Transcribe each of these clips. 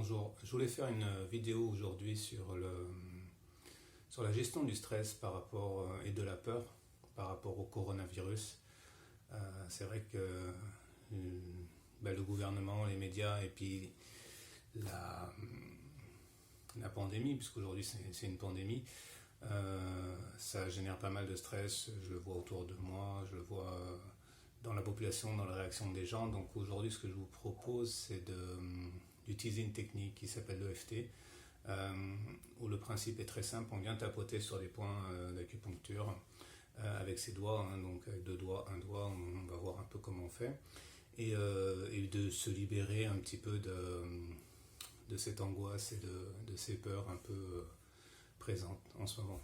Bonjour, je voulais faire une vidéo aujourd'hui sur la gestion du stress par rapport et de la peur par rapport au coronavirus. C'est vrai que le gouvernement, les médias et puis la pandémie, puisqu'aujourd'hui c'est une pandémie, ça génère pas mal de stress. Je le vois autour de moi, je le vois dans la population, dans la réaction des gens. Donc aujourd'hui, ce que je vous propose, c'est d'utiliser une technique qui s'appelle l'EFT, où le principe est très simple. On vient tapoter sur des points d'acupuncture avec ses doigts, donc avec deux doigts, un doigt, on va voir un peu comment on fait, et de se libérer un petit peu de cette angoisse et de ces peurs un peu présentes en ce moment.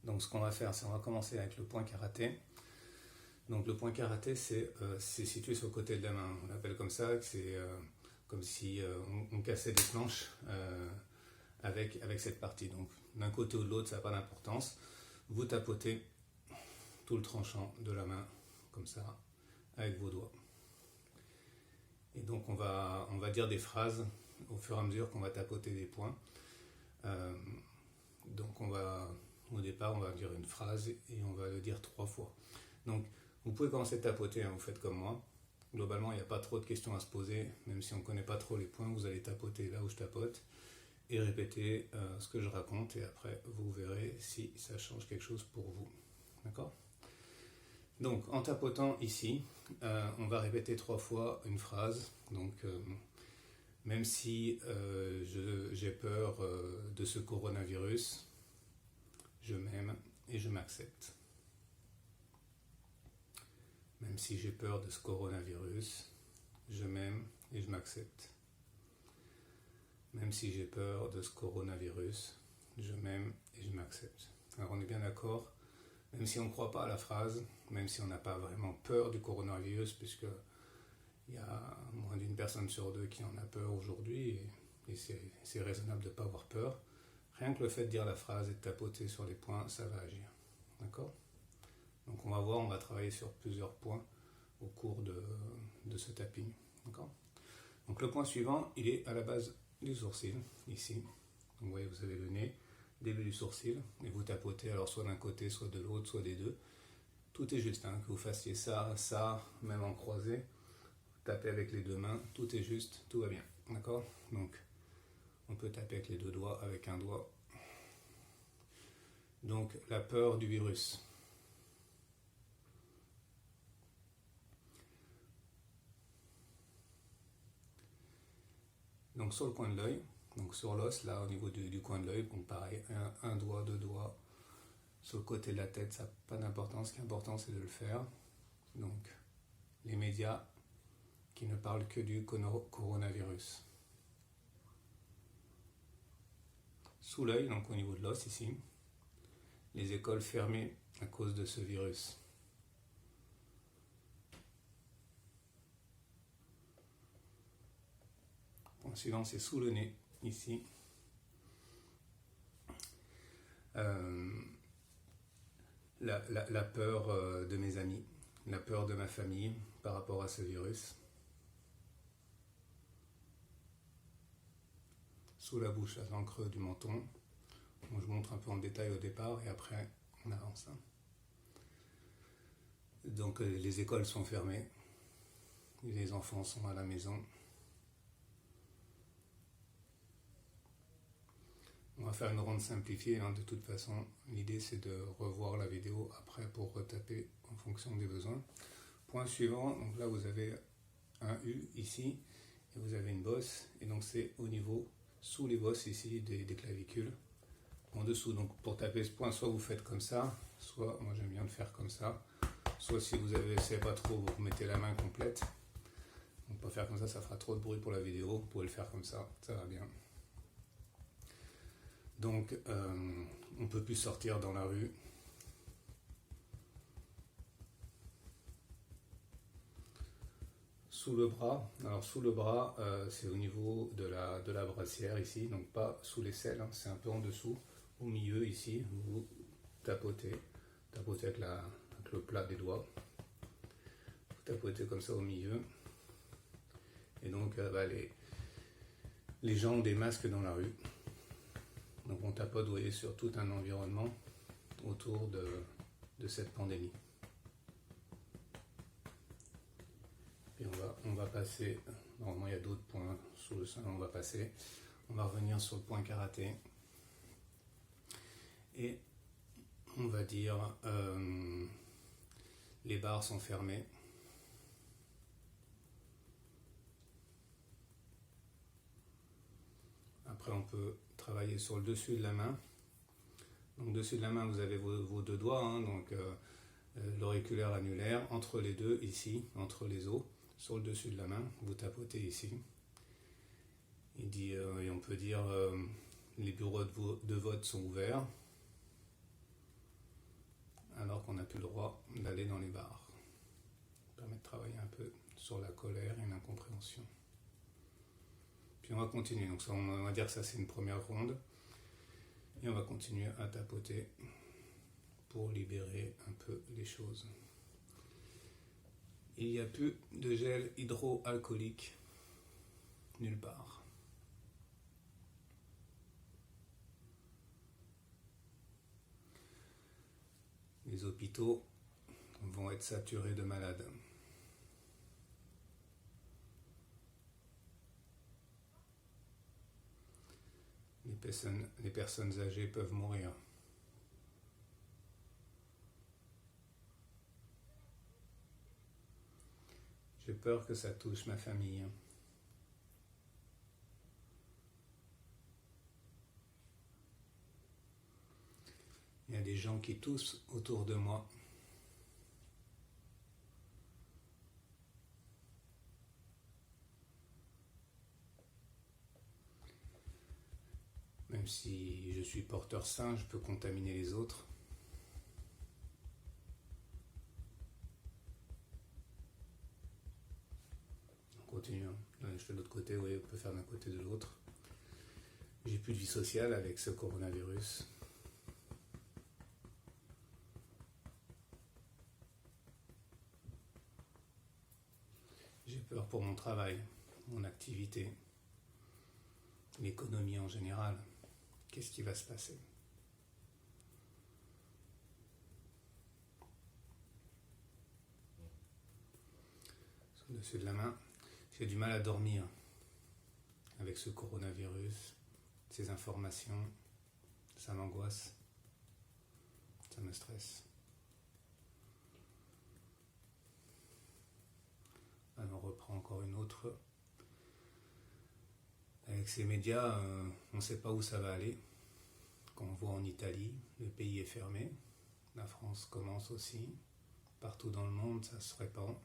Donc ce qu'on va faire, c'est on va commencer avec le point karaté. Donc le point karaté, c'est situé sur le côté de la main. On l'appelle comme ça, c'est comme si on cassait des planches avec cette partie. Donc d'un côté ou de l'autre, ça n'a pas d'importance. Vous tapotez tout le tranchant de la main, comme ça, avec vos doigts. Et donc on va dire des phrases au fur et à mesure qu'on va tapoter des points. Donc au départ, on va dire une phrase et on va le dire 3 fois. Donc vous pouvez commencer à tapoter, vous faites comme moi. Globalement, il n'y a pas trop de questions à se poser, même si on ne connaît pas trop les points, vous allez tapoter là où je tapote et répéter ce que je raconte, et après vous verrez si ça change quelque chose pour vous. D'accord ? Donc en tapotant ici, on va répéter 3 fois une phrase. Donc même si j'ai peur de ce coronavirus, je m'aime et je m'accepte. Même si j'ai peur de ce coronavirus, je m'aime et je m'accepte. Même si j'ai peur de ce coronavirus, je m'aime et je m'accepte. Alors on est bien d'accord, même si on ne croit pas à la phrase, même si on n'a pas vraiment peur du coronavirus, puisque il y a moins d'une personne sur 2 qui en a peur aujourd'hui, et c'est raisonnable de ne pas avoir peur. Rien que le fait de dire la phrase et de tapoter sur les points, ça va agir. D'accord ? Donc on va voir, on va travailler sur plusieurs points au cours de ce tapping. D'accord ? Donc le point suivant, il est à la base du sourcil, ici. Donc vous voyez, vous avez le nez, début du sourcil, et vous tapotez alors soit d'un côté, soit de l'autre, soit des deux. Tout est juste, que vous fassiez ça, même en croisé, tapez avec les 2 mains, tout est juste, tout va bien. D'accord ? Donc on peut taper avec les 2 doigts, avec un doigt. Donc la peur du virus. Donc sur le coin de l'œil, donc sur l'os, là au niveau du coin de l'œil, donc pareil, un doigt, 2 doigts. Sur le côté de la tête, ça n'a pas d'importance. Ce qui est important, c'est de le faire. Donc les médias qui ne parlent que du coronavirus. Sous l'œil, donc au niveau de l'os ici, les écoles fermées à cause de ce virus. Point suivant, c'est sous le nez, ici. La peur de mes amis, la peur de ma famille par rapport à ce virus. Sous la bouche, à l'encre du menton. Bon, je montre un peu en détail au départ et après on avance. Donc les écoles sont fermées, les enfants sont à la maison. On va faire une ronde simplifiée, de toute façon. L'idée, c'est de revoir la vidéo après pour retaper en fonction des besoins. Point suivant, donc là vous avez un U ici, et vous avez une bosse, et donc c'est au niveau, sous les bosses ici, des clavicules, en dessous. Donc pour taper ce point, soit vous faites comme ça, soit, moi j'aime bien le faire comme ça, soit si vous ne savez pas trop, vous mettez la main complète. Donc pas faire comme ça fera trop de bruit pour la vidéo, vous pouvez le faire comme ça va bien. Donc, on ne peut plus sortir dans la rue. Sous le bras, alors sous le bras, c'est au niveau de la brassière ici, donc pas sous l'aisselle, c'est un peu en dessous, au milieu ici, vous tapotez avec le plat des doigts. Vous tapotez comme ça au milieu. Et donc, les gens ont des masques dans la rue. Donc on tapote, vous voyez, sur tout un environnement autour de cette pandémie. Et on va passer, normalement il y a d'autres points sous le sein, on va passer. On va revenir sur le point karaté. Et on va dire, les bars sont fermés. Après on peut travailler sur le dessus de la main. Donc dessus de la main vous avez vos deux doigts, hein, donc l'auriculaire annulaire, entre les deux ici, entre les os, sur le dessus de la main, vous tapotez ici. Il dit, et on peut dire les bureaux de vote sont ouverts, alors qu'on n'a plus le droit d'aller dans les bars. Ça permet de travailler un peu sur la colère et l'incompréhension. Puis on va continuer, donc ça, on va dire que ça c'est une première ronde, et on va continuer à tapoter pour libérer un peu les choses. Il n'y a plus de gel hydroalcoolique nulle part. Les hôpitaux vont être saturés de malades. Les personnes âgées peuvent mourir. J'ai peur que ça touche ma famille. Il y a des gens qui toussent autour de moi. Même si je suis porteur sain, je peux contaminer les autres. On continue. Je fais de l'autre côté, oui, on peut faire d'un côté de l'autre. J'ai plus de vie sociale avec ce coronavirus. J'ai peur pour mon travail, mon activité, l'économie en général. Qu'est-ce qui va se passer ? Sur le dessus de la main, j'ai du mal à dormir avec ce coronavirus, ces informations, ça m'angoisse, ça me stresse. Alors on reprend encore une autre. Avec ces médias, on ne sait pas où ça va aller. Quand on voit en Italie, le pays est fermé. La France commence aussi. Partout dans le monde, ça se répand.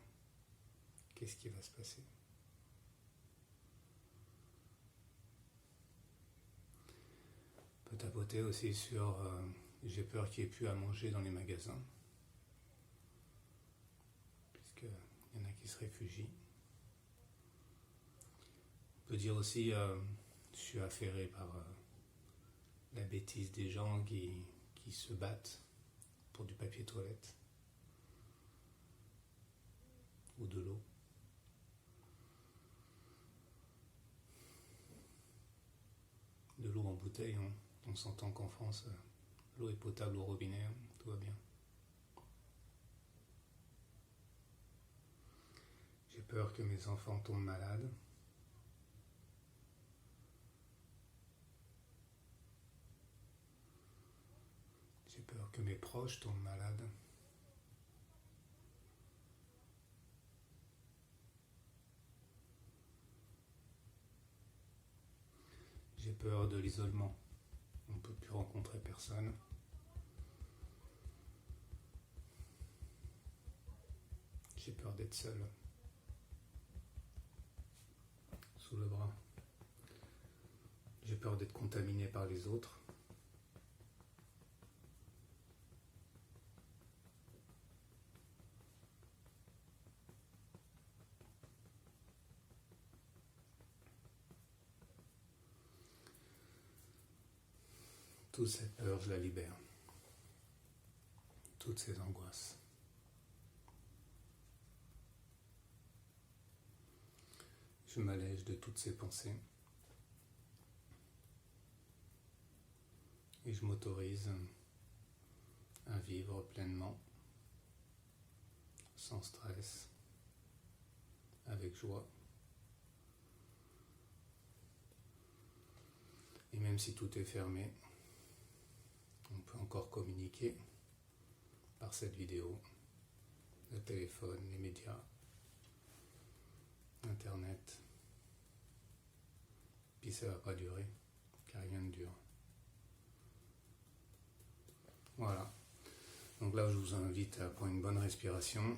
Qu'est-ce qui va se passer ? On peut tapoter aussi sur j'ai peur qu'il n'y ait plus à manger dans les magasins. Puisqu'il y en a qui se réfugient. On peut dire aussi je suis affairé par la bêtise des gens qui se battent pour du papier toilette ou de l'eau. De l'eau en bouteille, hein. On s'entend qu'en France, l'eau est potable au robinet, hein. Tout va bien. J'ai peur que mes enfants tombent malades. J'ai peur que mes proches tombent malades. J'ai peur de l'isolement. On ne peut plus rencontrer personne. J'ai peur d'être seul. Sous le bras. J'ai peur d'être contaminé par les autres. Toute cette peur, je la libère. Toutes ces angoisses. Je m'allège de toutes ces pensées. et je m'autorise à vivre pleinement, sans stress, avec joie. Et même si tout est fermé, on peut encore communiquer par cette vidéo, le téléphone, les médias, Internet. Puis ça ne va pas durer, car rien ne dure. Voilà. Donc là, je vous invite à prendre une bonne respiration.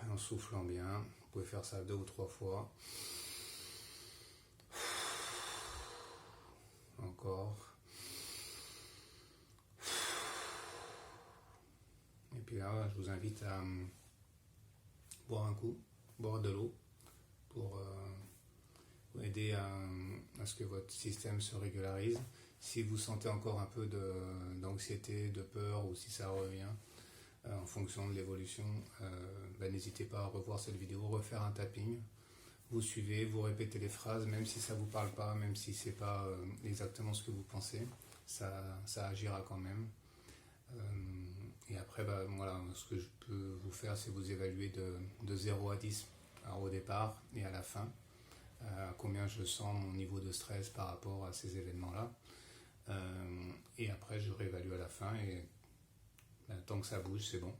En soufflant bien. Vous pouvez faire ça 2 ou 3 fois. Encore. Et puis là, je vous invite à boire un coup, boire de l'eau pour aider à ce que votre système se régularise. Si vous sentez encore un peu d'anxiété, de peur, ou si ça revient en fonction de l'évolution, n'hésitez pas à revoir cette vidéo, refaire un tapping. Vous suivez, vous répétez les phrases, même si ça ne vous parle pas, même si ce n'est pas exactement ce que vous pensez, ça agira quand même. Et après, voilà, ce que je peux vous faire, c'est vous évaluer de 0 à 10 au départ et à la fin, à combien je sens mon niveau de stress par rapport à ces événements-là. Et après, je réévalue à la fin, et tant que ça bouge, c'est bon.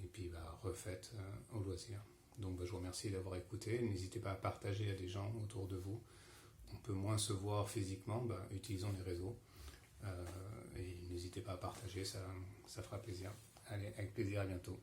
Et puis, refaites au loisir. Donc, je vous remercie d'avoir écouté. N'hésitez pas à partager à des gens autour de vous. On peut moins se voir physiquement, utilisons les réseaux. Et n'hésitez pas à partager, ça fera plaisir. Allez, avec plaisir, à bientôt.